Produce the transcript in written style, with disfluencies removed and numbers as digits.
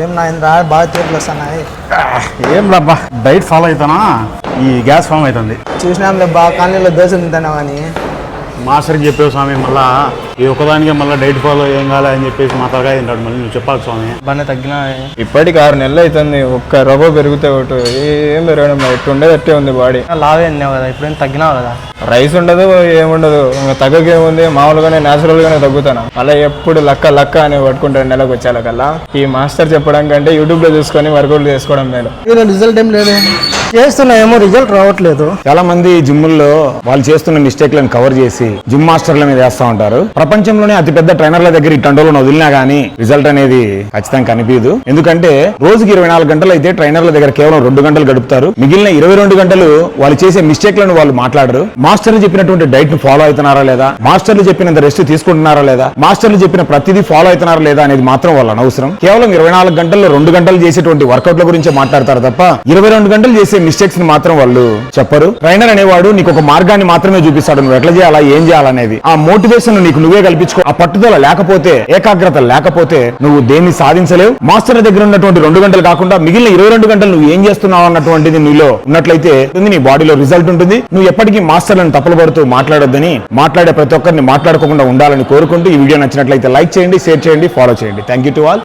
ఏం నాయనరా బాగా తేపులు వస్తున్నాయి. ఏం లబ్బా డైట్ ఫాలో అవుతానా ఈ గ్యాస్ ఫామ్ అవుతుంది. చూసినాంలే బా కాలనీలో దోశలు తింటాను కానీ మాస్టర్కి చెప్పేవు స్వామి, మళ్ళా ఈ ఒక్కదానికే మళ్ళీ డైట్ ఫాలో ఏం కాలే అని చెప్పేసి మా తలకాయ తింటాడు. మళ్ళీ నువ్వు చెప్పాలి స్వామి. బాగా తగ్గినా ఇప్పటికి 6 నెలలు అవుతుంది. ఒక్క రవ్వ పెరిగితే ఒకటి ఏం పెరగడం ఎట్టు ఉండేది అట్టే ఉంది బాడీ. లావే అన్నావు కదా, ఇప్పుడేం తగ్గినావు కదా. రైస్ ఉండదు ఏముండదు, ఇంకా తగ్గకేముంది, మామూలుగానే న్యాచురల్గానే తగ్గుతాను. అలా ఎప్పుడు లక్క అని పట్టుకుంటాను నెలకు వచ్చేకల్లా. ఈ మాస్టర్ చెప్పడం కంటే యూట్యూబ్లో చూసుకొని వర్కౌట్ చేసుకోవడం మేలు. రిజల్ట్ ఏం లేదు, చేస్తున్నా ఏమో రిజల్ట్ రావట్లేదు. చాలా మంది జిమ్ముల్లో వాళ్ళు చేస్తున్న మిస్టేక్లను కవర్ చేసి జిమ్ మాస్టర్ల మీద వేస్తా ఉంటారు. ప్రపంచంలోనే అతిపెద్ద ట్రైనర్ల దగ్గర ఈ టండోలను వదిలినా గానీ రిజల్ట్ అనేది ఖచ్చితంగా కనిపించదు. ఎందుకంటే రోజుకి 24 గంటలు అయితే ట్రైనర్ల దగ్గర కేవలం 2 గంటలు గడుపుతారు. మిగిలిన 22 గంటలు వాళ్ళు చేసే మిస్టేక్లను వాళ్ళు మాట్లాడరు. మాస్టర్లు చెప్పినటువంటి డైట్ ను ఫాలో అవుతున్నారా లేదా, మాస్టర్లు చెప్పినంత రెస్ట్ తీసుకుంటున్నారా లేదా, మాస్టర్లు చెప్పిన ప్రతిదీ ఫాలో అవుతున్నారా లేదా అనేది మాత్రం వాళ్ళ అనవసరం. కేవలం 24 గంటల్లో 2 గంటలు చేసేటువంటి వర్కౌట్ల గురించి మాట్లాడతారు తప్ప 22 గంటలు చేసే మిస్టేక్స్ ని మాత్రం వాళ్ళు చెప్పరు. ట్రైనర్ అనేవాడు నీకు ఒక మార్గాన్ని మాత్రమే చూపిస్తాడు, నువ్వు ఎట్లా చేయాలా ఏం చేయాలనేది. ఆ మోటివేషన్ నీకు నువ్వే కల్పించుకో. ఆ పట్టుదల లేకపోతే, ఏకాగ్రత లేకపోతే నువ్వు దేన్ని సాధించలేవు. మాస్టర్ దగ్గర ఉన్నటువంటి 2 గంటలు కాకుండా మిగిలిన 22 గంటలు నువ్వు ఏం చేస్తున్నావు అన్నటువంటిది నీలో ఉన్నట్లయితే నీ బాడీలో రిజల్ట్ ఉంటుంది. నువ్వు ఎప్పటికీ మాస్టర్లను తప్పులు పడుతూ మాట్లాడొద్దని, మాట్లాడే ప్రతి ఒక్కరిని మాట్లాడుకోకుండా ఉండాలని కోరుకుంటూ ఈ వీడియో నచ్చినట్లయితే లైక్ చేయండి, షేర్ చేయండి, ఫాలో చేయండి. Thank you to all.